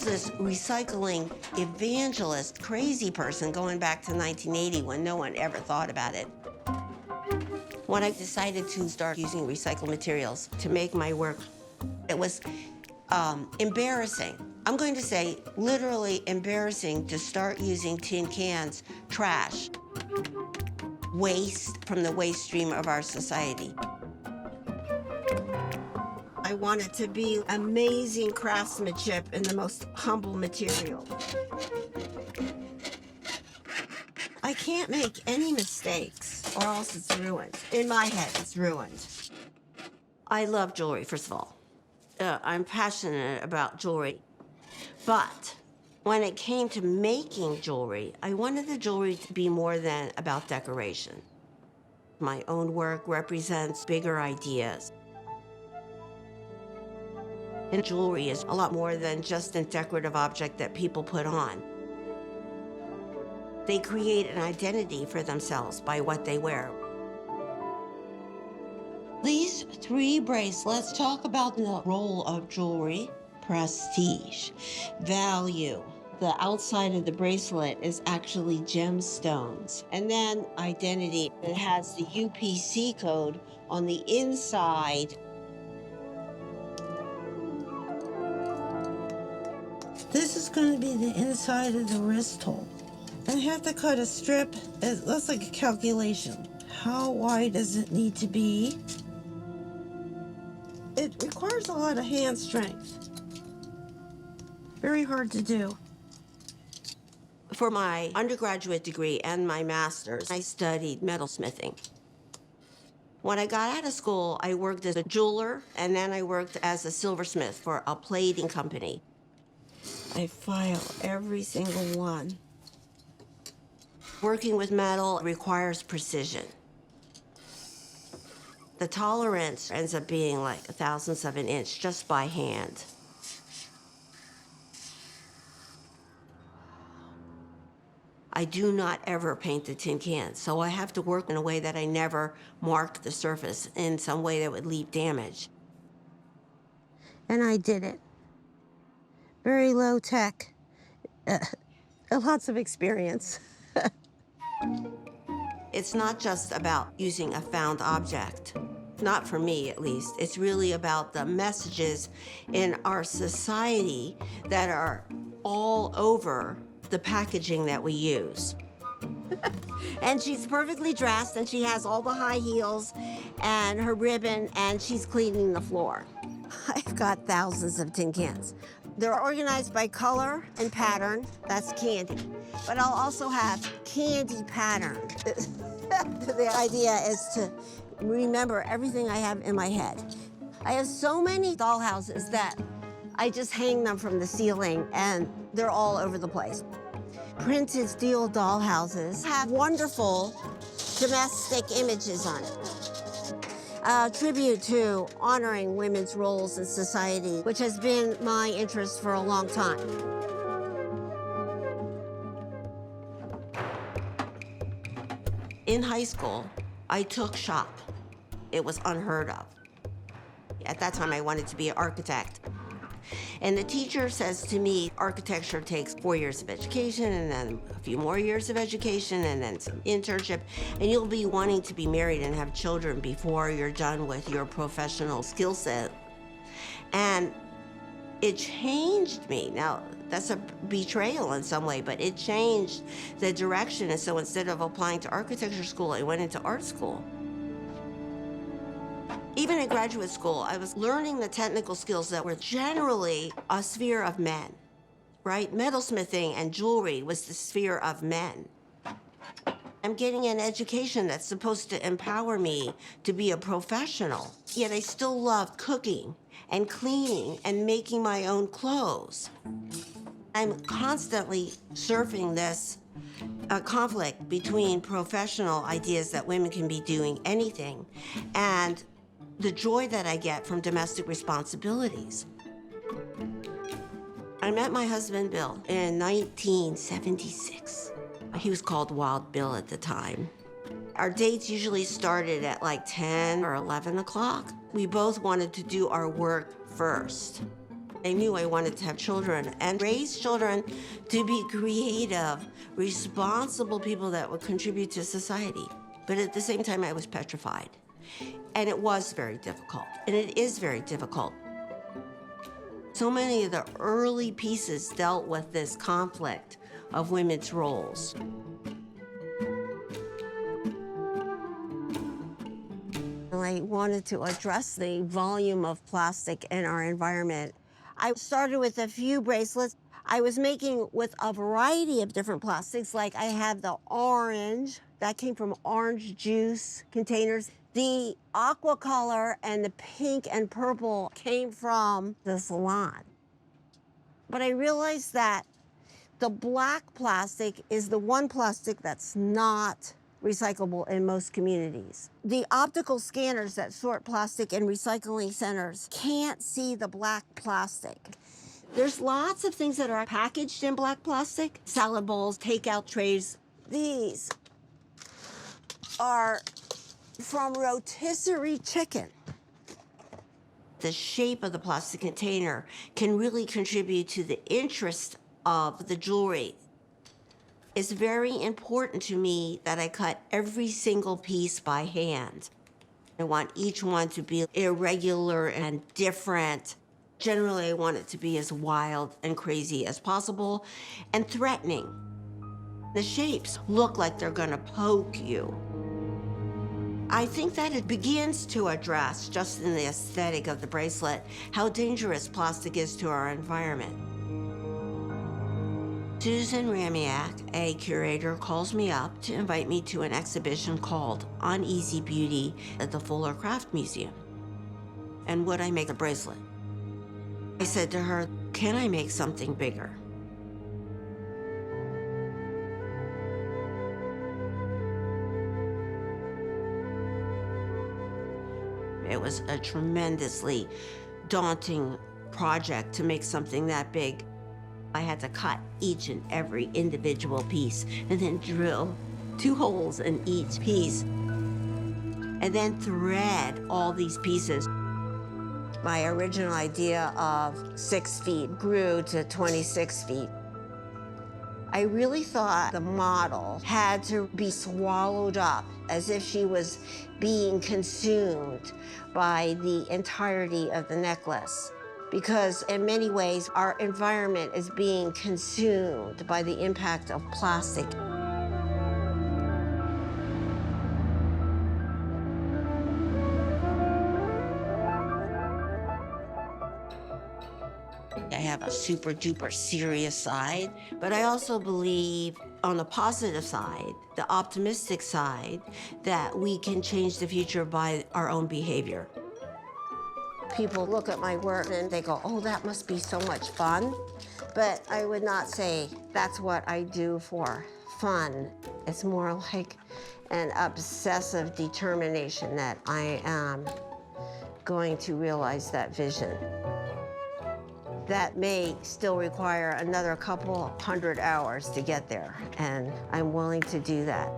was this recycling evangelist, crazy person going back to 1980 when no one ever thought about it. When I decided to start using recycled materials to make my work, it was embarrassing. I'm going to say literally embarrassing to start using tin cans, trash, waste from the waste stream of our society. I want it to be amazing craftsmanship in the most humble material. I can't make any mistakes or else it's ruined. In my head, it's ruined. I love jewelry, first of all. I'm passionate about jewelry. But when it came to making jewelry, I wanted the jewelry to be more than about decoration. My own work represents bigger ideas. And jewelry is a lot more than just a decorative object that people put on. They create an identity for themselves by what they wear. These 3 bracelets talk about the role of jewelry, prestige, value. The outside of the bracelet is actually gemstones. And then identity. It has the UPC code on the inside. This is going to be the inside of the wrist hole. I have to cut a strip. That's like a calculation. How wide does it need to be? It requires a lot of hand strength. Very hard to do. For my undergraduate degree and my master's, I studied metalsmithing. When I got out of school, I worked as a jeweler, and then I worked as a silversmith for a plating company. I file every single one. Working with metal requires precision. The tolerance ends up being like thousandths of an inch just by hand. I do not ever paint the tin can, so I have to work in a way that I never mark the surface in some way that would leave damage. And I did it. Very low tech. Lots of experience. It's not just about using a found object. Not for me, at least. It's really about the messages in our society that are all over the packaging that we use. And she's perfectly dressed, and she has all the high heels and her ribbon, and she's cleaning the floor. I've got thousands of tin cans. They're organized by color and pattern. That's candy. But I'll also have candy pattern. The idea is to remember everything I have in my head. I have so many dollhouses that I just hang them from the ceiling, and they're all over the place. Printed steel dollhouses have wonderful domestic images on it. A tribute to honoring women's roles in society, which has been my interest for a long time. In high school, I took shop. It was unheard of. At that time, I wanted to be an architect. And the teacher says to me, architecture takes 4 years of education, and then a few more years of education, and then some internship, and you'll be wanting to be married and have children before you're done with your professional skill set. And it changed me. Now, that's a betrayal in some way, but it changed the direction. And so instead of applying to architecture school, I went into art school. Even in graduate school, I was learning the technical skills that were generally a sphere of men, right? Metalsmithing and jewelry was the sphere of men. I'm getting an education that's supposed to empower me to be a professional, yet I still love cooking and cleaning and making my own clothes. I'm constantly surfing this conflict between professional ideas that women can be doing anything and the joy that I get from domestic responsibilities. I met my husband, Bill, in 1976. He was called Wild Bill at the time. Our dates usually started at like 10 or 11 o'clock. We both wanted to do our work first. I knew I wanted to have children and raise children to be creative, responsible people that would contribute to society. But at the same time, I was petrified. And it was very difficult, and it is very difficult. So many of the early pieces dealt with this conflict of women's roles. I wanted to address the volume of plastic in our environment. I started with a few bracelets. I was making with a variety of different plastics, like I have the orange, that came from orange juice containers. The aqua color and the pink and purple came from the salon. But I realized that the black plastic is the one plastic that's not recyclable in most communities. The optical scanners that sort plastic in recycling centers can't see the black plastic. There's lots of things that are packaged in black plastic. Salad bowls, takeout trays. These are from rotisserie chicken. The shape of the plastic container can really contribute to the interest of the jewelry. It's very important to me that I cut every single piece by hand. I want each one to be irregular and different. Generally, I want it to be as wild and crazy as possible and threatening. The shapes look like they're gonna poke you. I think that it begins to address, just in the aesthetic of the bracelet, how dangerous plastic is to our environment. Susan Ramiak, a curator, calls me up to invite me to an exhibition called Uneasy Beauty at the Fuller Craft Museum. And would I make a bracelet? I said to her, can I make something bigger? It was a tremendously daunting project to make something that big. I had to cut each and every individual piece and then drill 2 holes in each piece and then thread all these pieces. My original idea of 6 feet grew to 26 feet. I really thought the model had to be swallowed up as if she was being consumed by the entirety of the necklace. Because in many ways, our environment is being consumed by the impact of plastic. I have a super duper serious side, but I also believe on the positive side, the optimistic side, that we can change the future by our own behavior. People look at my work and they go, oh, that must be so much fun. But I would not say that's what I do for fun. It's more like an obsessive determination that I am going to realize that vision. That may still require another couple 100 hours to get there, and I'm willing to do that.